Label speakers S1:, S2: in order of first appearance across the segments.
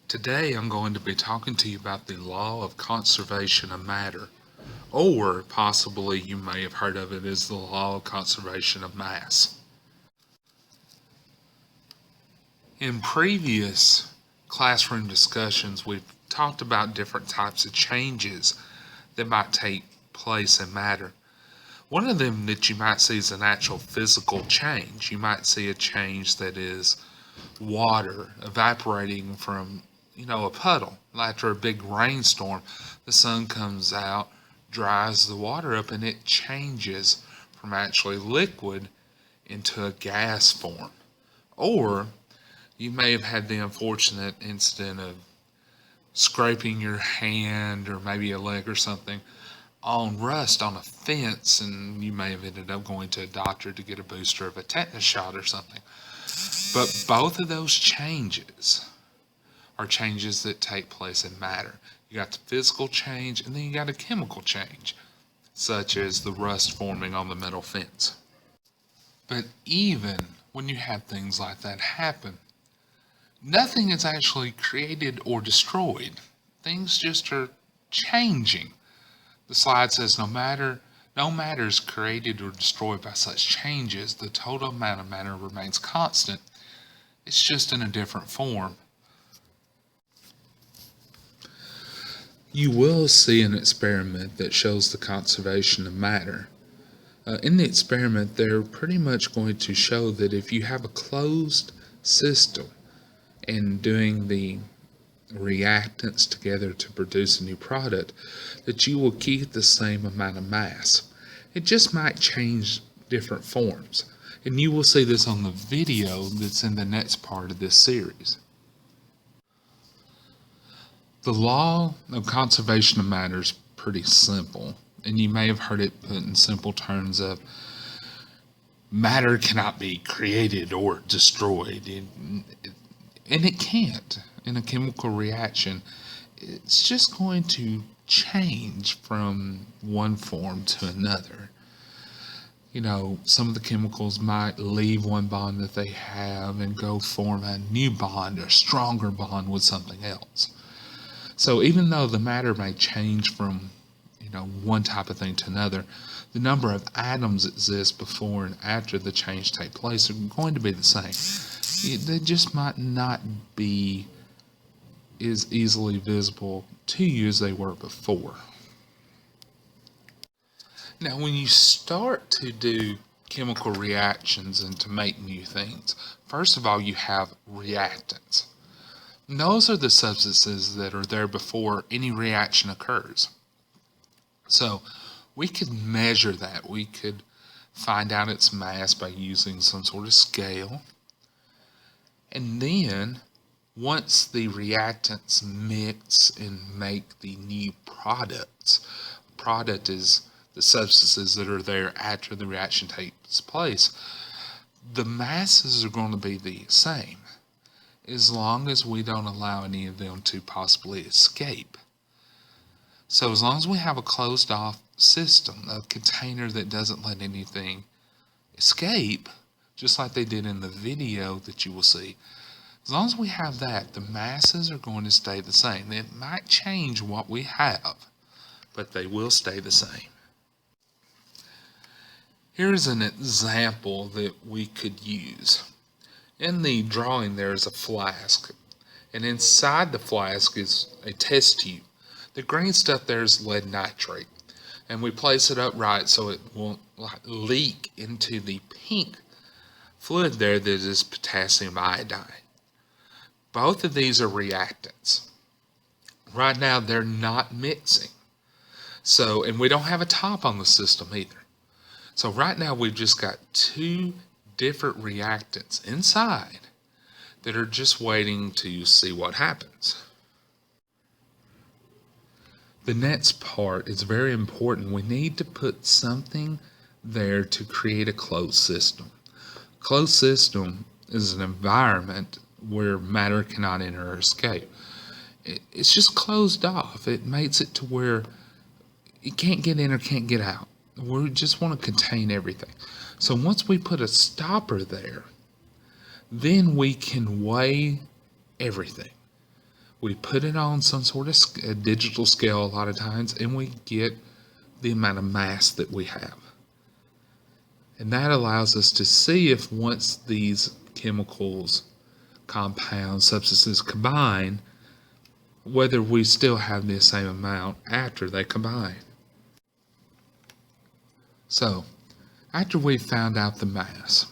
S1: Today I'm going to be talking to you about the law of conservation of matter, or possibly you may have heard of it as the law of conservation of mass. In previous classroom discussions, we've talked about different types of changes that might take place in matter. One of them that you might see is an actual physical change. You might see a change that is water evaporating from, a puddle. After a big rainstorm, the sun comes out, dries the water up, and it changes from actually liquid into a gas form. Or you may have had the unfortunate incident of scraping your hand or maybe a leg or something on rust on a fence, and you may have ended up going to a doctor to get a booster of a tetanus shot or something. But both of those changes are changes that take place in matter. You got the physical change, and then you got a chemical change, such as the rust forming on the metal fence. But even when you have things like that happen, nothing is actually created or destroyed. Things just are changing. The slide says no matter is created or destroyed by such changes, the total amount of matter remains constant. It's just in a different form. You will see an experiment that shows the conservation of matter. In the experiment, they're pretty much going to show that if you have a closed system and doing the reactants together to produce a new product, that you will keep the same amount of mass. It just might change different forms. And you will see this on the video that's in the next part of this series. The law of conservation of matter is pretty simple, and you may have heard it put in simple terms of matter cannot be created or destroyed, and it can't. In a chemical reaction, it's just going to change from one form to another. Some of the chemicals might leave one bond that they have and go form a new bond or stronger bond with something else. So even though the matter may change from, one type of thing to another, the number of atoms that exist before and after the change take place are going to be the same. They just might not be as easily visible to you as they were before. Now, when you start to do chemical reactions and to make new things, first of all, you have reactants. And those are the substances that are there before any reaction occurs. So we could measure that. We could find out its mass by using some sort of scale. And then once the reactants mix and make the new products, product is the substances that are there after the reaction takes place, the masses are going to be the same as long as we don't allow any of them to possibly escape. So as long as we have a closed off system, a container that doesn't let anything escape, just like they did in the video that you will see, as long as we have that, the masses are going to stay the same. It might change what we have, but they will stay the same. Here's an example that we could use. In the drawing there is a flask, and inside the flask is a test tube. The green stuff there is lead nitrate, and we place it upright so it won't leak into the pink fluid there that is potassium iodide. Both of these are reactants. Right now they're not mixing. And we don't have a top on the system either. So right now we've just got two different reactants inside that are just waiting to see what happens. The next part is very important. We need to put something there to create a closed system. Closed system is an environment where matter cannot enter or escape. It's just closed off. It makes it to where it can't get in or can't get out. We just want to contain everything. So once we put a stopper there, then we can weigh everything. We put it on some sort of digital scale a lot of times, and we get the amount of mass that we have. And that allows us to see if once these chemicals, compounds, substances combine, whether we still have the same amount after they combine. So, after we found out the mass,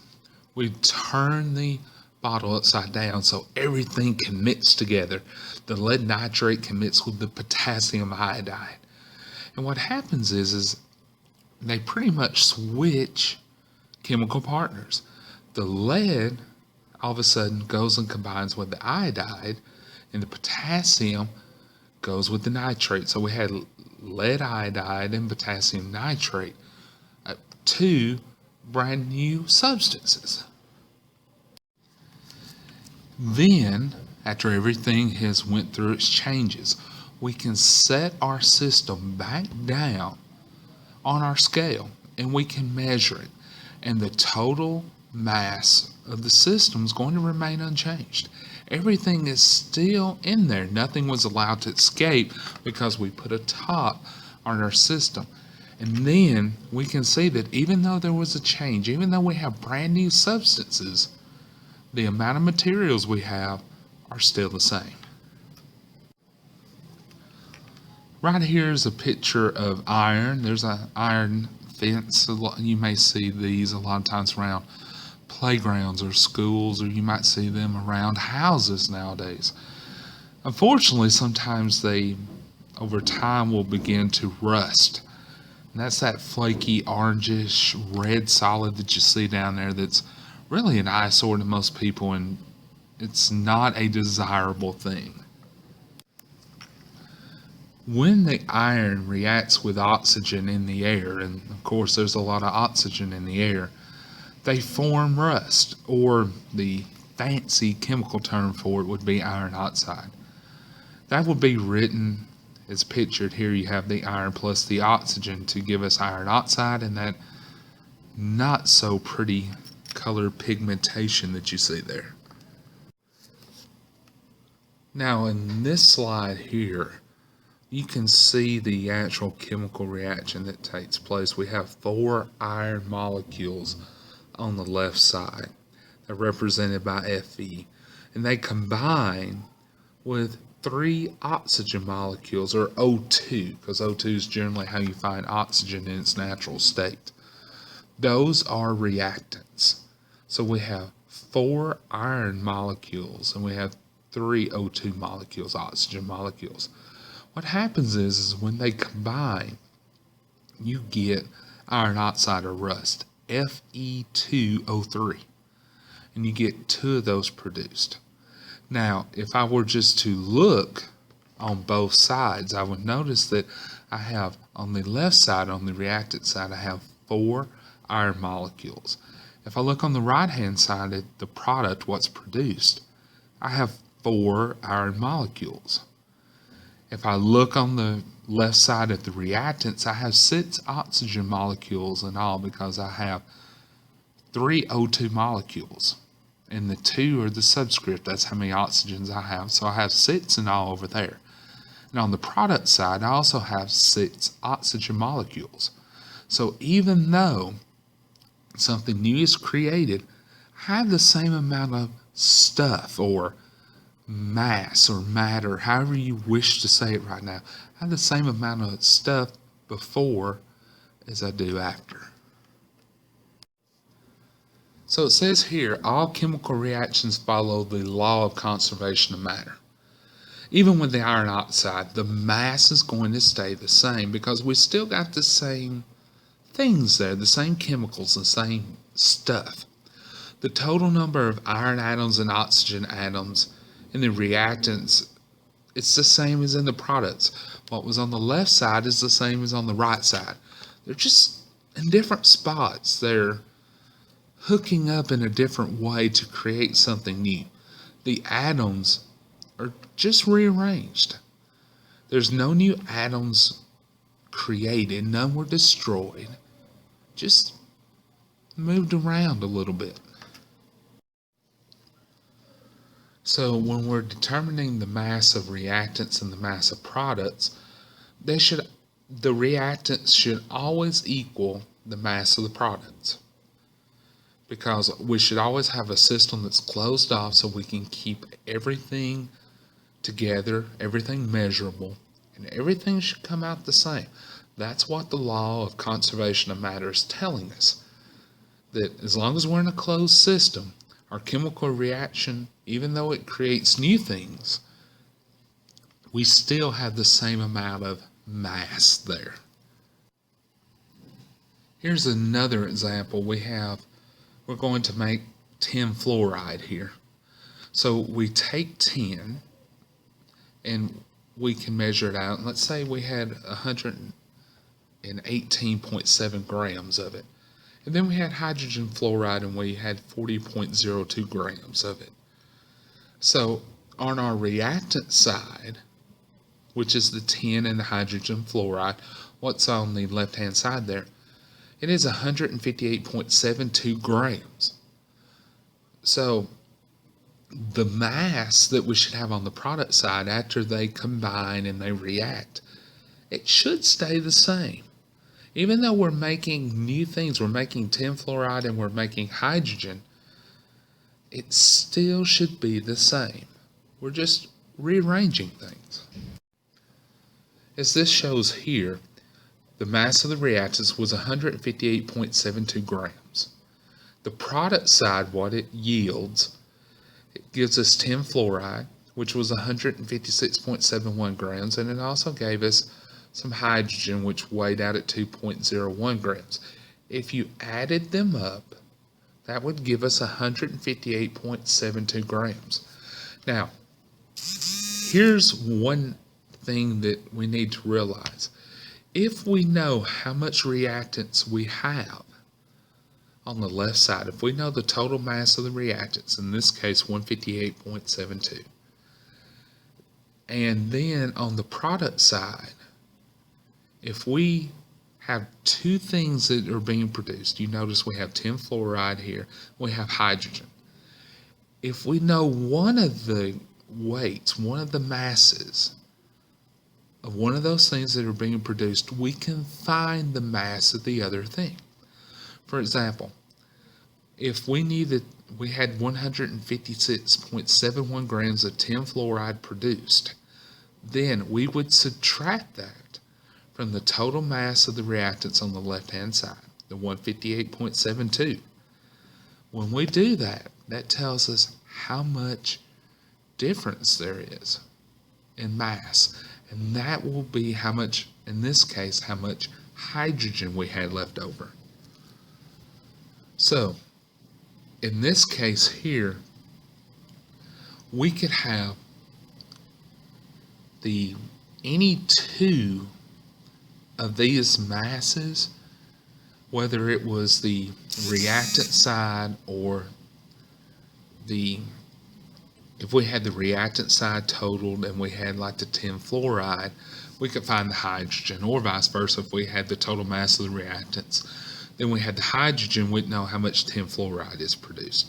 S1: we turn the bottle upside down so everything can mix together. The lead nitrate can mix with the potassium iodide. And what happens is they pretty much switch chemical partners. The lead all of a sudden goes and combines with the iodide, and the potassium goes with the nitrate. So we had lead iodide and potassium nitrate, two brand new substances. Then, after everything has went through its changes, we can set our system back down on our scale and we can measure it. And the total mass of the system is going to remain unchanged. Everything is still in there. Nothing was allowed to escape because we put a top on our system. And then we can see that even though there was a change, even though we have brand new substances, the amount of materials we have are still the same. Right here is a picture of iron. There's an iron fence. You may see these a lot of times around playgrounds or schools, or you might see them around houses nowadays. Unfortunately, sometimes they, over time, will begin to rust. And that's that flaky, orangish, red solid that you see down there that's really an eyesore to most people, and it's not a desirable thing. When the iron reacts with oxygen in the air, and of course there's a lot of oxygen in the air, they form rust, or the fancy chemical term for it would be iron oxide. That would be written as pictured here. You have the iron plus the oxygen to give us iron oxide, and that not so pretty color pigmentation that you see there. Now in this slide here, you can see the actual chemical reaction that takes place. We have 4 iron molecules on the left side. They're represented by Fe, and they combine with 3 oxygen molecules, or O2, because O2 is generally how you find oxygen in its natural state. Those are reactants. So we have 4 iron molecules, and we have 3 O2 molecules, oxygen molecules. What happens is when they combine, you get iron oxide or rust, Fe2O3, and you get 2 of those produced. Now, if I were just to look on both sides, I would notice that I have on the left side, on the reactant side, I have 4 iron molecules. If I look on the right hand side at the product, what's produced, I have 4 iron molecules. If I look on the left side at the reactants, I have 6 oxygen molecules in all, because I have 3 O2 molecules. And the 2 are the subscript. That's how many oxygens I have. So I have 6 in all over there. And on the product side, I also have 6 oxygen molecules. So even though something new is created, I have the same amount of stuff, or mass, or matter, however you wish to say it right now. I have the same amount of stuff before as I do after. So it says here, all chemical reactions follow the law of conservation of matter. Even with the iron oxide, the mass is going to stay the same, because we still got the same things there, the same chemicals, the same stuff. The total number of iron atoms and oxygen atoms in the reactants, it's the same as in the products. What was on the left side is the same as on the right side. They're just in different spots. They're hooking up in a different way to create something new. The atoms are just rearranged. There's no new atoms created, none were destroyed, just moved around a little bit. So when we're determining the mass of reactants and the mass of products, the reactants should always equal the mass of the products, because we should always have a system that's closed off so we can keep everything together, everything measurable, and everything should come out the same. That's what the law of conservation of matter is telling us, that as long as we're in a closed system, our chemical reaction, even though it creates new things, we still have the same amount of mass there. Here's another example. We're going to make tin fluoride here. So we take tin and we can measure it out. And let's say we had 118.7 grams of it. And then we had hydrogen fluoride and we had 40.02 grams of it. So on our reactant side, which is the tin and the hydrogen fluoride, what's on the left-hand side there? It is 158.72 grams. So the mass that we should have on the product side after they combine and they react, it should stay the same. Even though we're making new things, we're making tin fluoride and we're making hydrogen, it still should be the same. We're just rearranging things. As this shows here, the mass of the reactants was 158.72 grams. The product side, what it yields, it gives us tin fluoride, which was 156.71 grams, and it also gave us some hydrogen, which weighed out at 2.01 grams. If you added them up, that would give us 158.72 grams. Now, here's one thing that we need to realize. If we know how much reactants we have on the left side, if we know the total mass of the reactants, in this case 158.72, and then on the product side, if we have two things that are being produced, you notice we have tin fluoride here, we have hydrogen. If we know one of the weights, one of the masses of one of those things that are being produced, we can find the mass of the other thing. For example, if we had 156.71 grams of tin fluoride produced, then we would subtract that from the total mass of the reactants on the left-hand side, the 158.72. When we do that, that tells us how much difference there is in mass. And that will be how much, in this case, how much hydrogen we had left over. So, in this case here, we could have any two of these masses, whether it was the reactant side or if we had the reactant side totaled and we had like the tin fluoride, we could find the hydrogen, or vice versa. If we had the total mass of the reactants, then we had the hydrogen, we'd know how much tin fluoride is produced.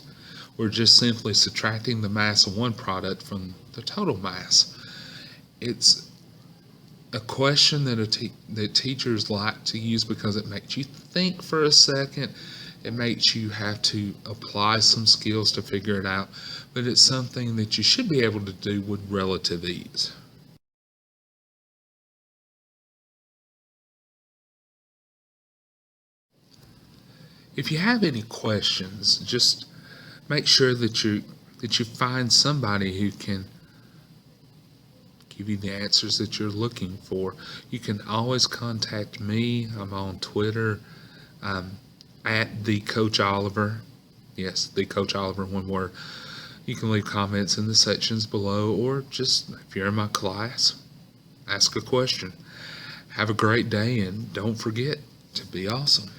S1: We're just simply subtracting the mass of one product from the total mass. It's a question that teachers like to use because it makes you think for a second. It makes you have to apply some skills to figure it out, but it's something that you should be able to do with relative ease. If you have any questions, just make sure that you find somebody who can give you the answers that you're looking for. You can always contact me. I'm on Twitter at the Coach Oliver. Yes, the Coach Oliver, one word. You can leave comments in the sections below, or just if you're in my class, ask a question. Have a great day, and don't forget to be awesome.